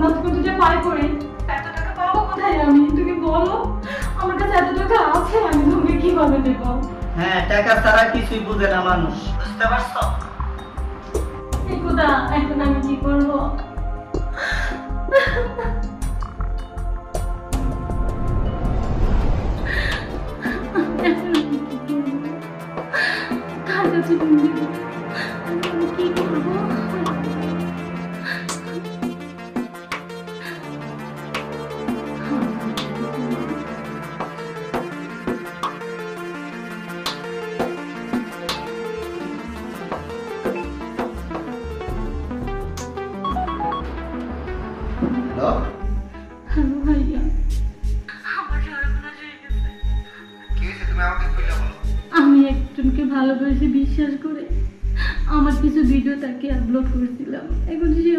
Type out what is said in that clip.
না, তুমি দুটো পায়ে পড়ি। এত টাকা পাবো কোথায় আমি? তুমি বলো, আমার কাছে এত টাকা আছে, আমি তোমাকে কিভাবে দেবো? হ্যাঁ, টাকা ছাড়া কিছুই বুঝে না মানুষ, বুঝতে পারছো? এই খোদা, এখন আমি কি করবো? কার কাছে তুমি দেবো? আমি কি করবো? হ্যালো, ভাইয়া, আমার সর্বনাশ হয়ে গেছে। কি হয়েছে? তুমি আমাকে খুলে বলো। আমি একজনকে ভালোবেসে বিশ্বাস করে আমার কিছু ভিডিও তাকে আপলোড করেছিলাম। এখন সে